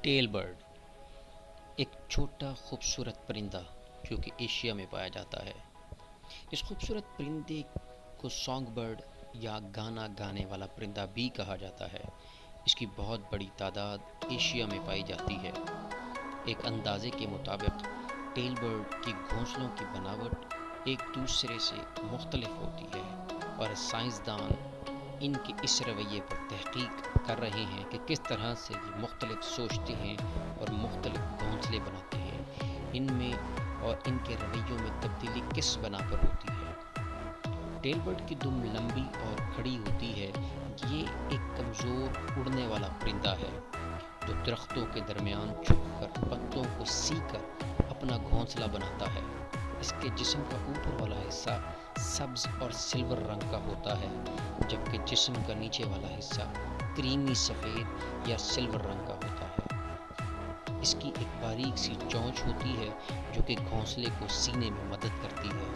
Tell bird एक छोटा खूबसूरत परिंदा जो कि एशिया में पाया जाता है। इस खूबसूरत परिंदे को सॉन्ग बर्ड या गाना गाने वाला परिंदा भी कहा जाता है। इसकी बहुत बड़ी तादाद एशिया में पाई जाती है। एक अंदाजे के मुताबिक टेल बर्ड की घोंसलों की बनावट एक दूसरे से मुख्तलिफ होती है और साइंसदान इनके इस रवैये पर तहकीक कर रहे हैं कि किस तरह से ये मुख्तलिफ सोचते हैं और मुख्तलिफ घोंसले बनाते हैं। इनमें और इनके रवैयों में तब्दीली किस बना पर होती है। टेल बर्ड की दुम लंबी और खड़ी होती है। ये एक कमज़ोर उड़ने वाला परिंदा है जो दरख्तों के दरमियान छुपकर पत्तों को सीकर अपना घोंसला बनाता है। इसके जिस्म का ऊपर वाला हिस्सा सब्ज और सिल्वर रंग का होता है, जबकि जिस्म का नीचे वाला हिस्सा क्रीमी सफ़ेद या सिल्वर रंग का होता है। इसकी एक बारीक सी चोंच होती है जो कि घोंसले को सीने में मदद करती है।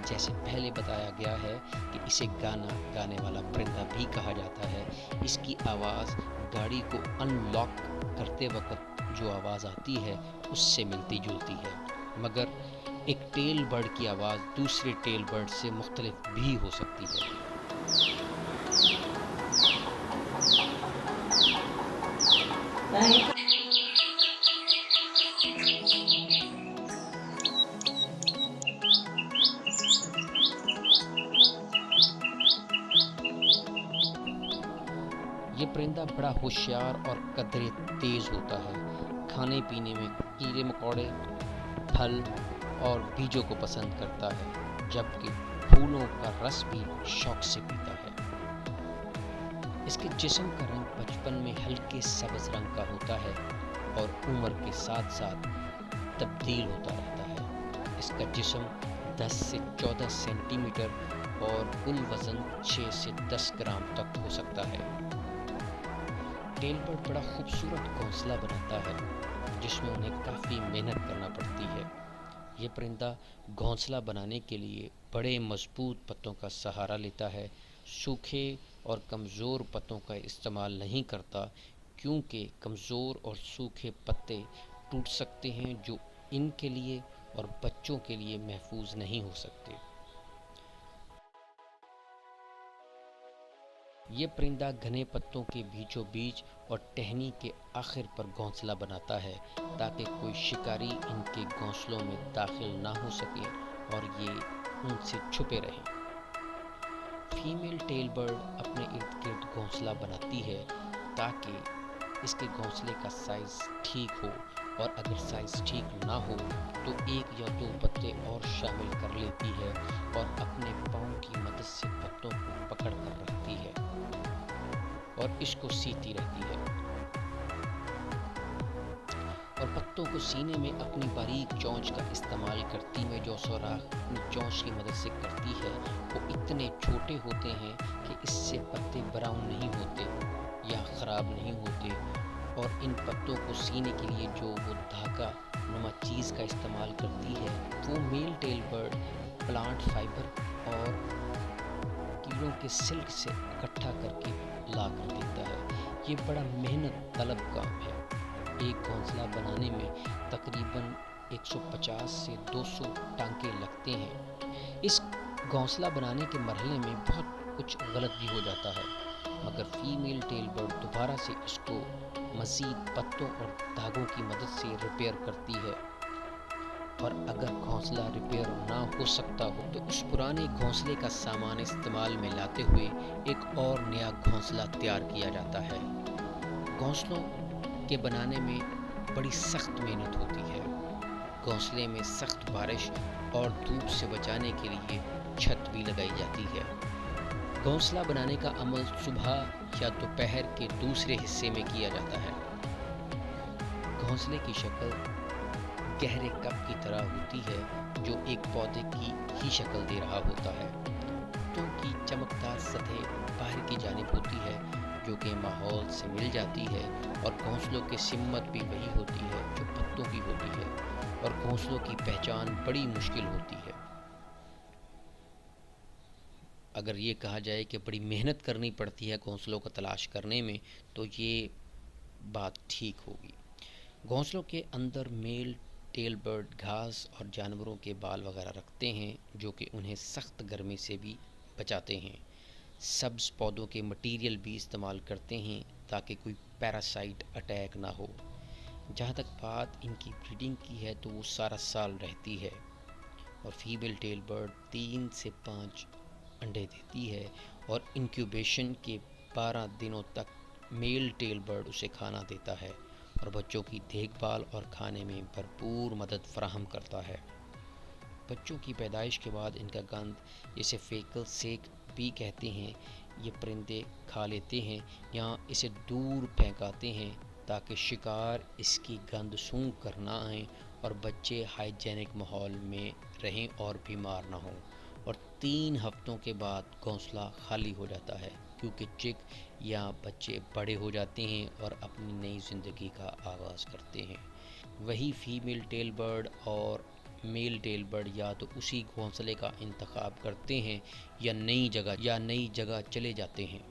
जैसे पहले बताया गया है कि इसे गाना गाने वाला परिंदा भी कहा जाता है। इसकी आवाज़ गाड़ी को अनलॉक करते वक्त जो आवाज़ आती है उससे मिलती जुलती है, मगर एक टेल बर्ड की आवाज़ दूसरे टेल बर्ड से मुख्तलिफ भी हो सकती है। ये परिंदा बड़ा होशियार और कदरे तेज़ होता है। खाने पीने में कीड़े मकोड़े, फल और बीजों को पसंद करता है, जबकि फूलों का रस भी शौक से पीता है। इसके जिस्म का रंग बचपन में हल्के सब्ज रंग का होता है और उम्र के साथ साथ तब्दील होता रहता है। इसका जिस्म 10 से 14 सेंटीमीटर और कुल वज़न 6 से 10 ग्राम तक हो सकता है। टेल बर्ड बड़ा खूबसूरत घोंसला बनाता है जिसमें उन्हें काफ़ी मेहनत करना पड़ती है। ये परिंदा घोंसला बनाने के लिए बड़े मजबूत पत्तों का सहारा लेता है। सूखे और कमज़ोर पत्तों का इस्तेमाल नहीं करता, क्योंकि कमज़ोर और सूखे पत्ते टूट सकते हैं जो इनके लिए और बच्चों के लिए महफूज नहीं हो सकते। ये परिंदा घने पत्तों के बीचों बीच और टहनी के आखिर पर घोंसला बनाता है ताकि कोई शिकारी इनके घोंसलों में दाखिल ना हो सके और ये उनसे छुपे रहें। फीमेल टेल बर्ड अपने इर्द गिर्द घोंसला बनाती है ताकि इसके घोंसले का साइज़ ठीक हो, और अगर साइज़ ठीक ना हो तो एक या दो पत्ते और शामिल कर लेती है और अपने पाँव की मदद से पत्तों को पकड़ कर रखती है और इसको सीती रहती है, और पत्तों को सीने में अपनी बारीक चोंच का इस्तेमाल करती है। जो सुराख अपनी चोंच की मदद से करती है वो इतने छोटे होते हैं कि इससे पत्ते ब्राउन नहीं होते या ख़राब नहीं होते, और इन पत्तों को सीने के लिए जो वो धागा नुमा चीज़ का इस्तेमाल करती है वो mail tell bird plant fibre और कीड़ों के सिल्क से इकट्ठा करके ला कर देता है। ये बड़ा मेहनत तलब काम है। एक घोंसला बनाने में तकरीबन 150 से 200 टांके लगते हैं। इस घोंसला बनाने के मरहले में बहुत कुछ गलत भी हो जाता है, मगर फीमेल टेल बर्ड दोबारा से इसको मज़ीद पत्तों और धागों की मदद से रिपेयर करती है, और अगर घोंसला रिपेयर ना हो सकता हो तो उस पुराने घोंसले का सामान इस्तेमाल में लाते हुए एक और नया घोंसला तैयार किया जाता है। घोंसलों के बनाने में बड़ी सख्त मेहनत होती है। घोंसले में सख्त बारिश और धूप से बचाने के लिए छत भी लगाई जाती है। घोंसला बनाने का अमल सुबह या दोपहर के दूसरे हिस्से में किया जाता है। घोंसले की शक्ल गहरे कप की तरह होती है जो एक पौधे की ही शक्ल दे रहा होता है। पत्तों की चमकदार सतह बाहर की जानिब होती है जो कि माहौल से मिल जाती है, और घोंसलों की सिमत भी वही होती है जो पत्तों की होती है, और घोंसलों की पहचान बड़ी मुश्किल होती है। अगर ये कहा जाए कि बड़ी मेहनत करनी पड़ती है घोंसलों को तलाश करने में तो ये बात ठीक होगी। घोंसलों के अंदर मेल टेल बर्ड घास और जानवरों के बाल वगैरह रखते हैं जो कि उन्हें सख्त गर्मी से भी बचाते हैं। सब्ज पौधों के मटीरियल भी इस्तेमाल करते हैं ताकि कोई पैरासाइट अटैक ना हो। जहाँ तक बात इनकी ब्रीडिंग की है तो वो सारा साल रहती है और फीमेल टेल बर्ड 3 से 5 अंडे देती है और इंक्यूबेशन के 12 दिनों तक मेल टेल बर्ड उसे खाना देता है और बच्चों की देखभाल और खाने में भरपूर मदद फराहम करता है। बच्चों की पैदाइश के बाद इनका गंध, जिसे फेकल सेक भी कहते हैं, ये परिंदे खा लेते हैं या इसे दूर फेंकाते हैं ताकि शिकार इसकी गंध सूंघ कर ना आए और बच्चे हाइजेनिक माहौल में रहें और बीमार ना हों। और 3 हफ्तों के बाद घोंसला खाली हो जाता है क्योंकि चिक या बच्चे बड़े हो जाते हैं और अपनी नई ज़िंदगी का आगाज़ करते हैं। वही फीमेल टेल बर्ड और मेल टेल बर्ड या तो उसी घोंसले का इंतखाब करते हैं या नई जगह चले जाते हैं।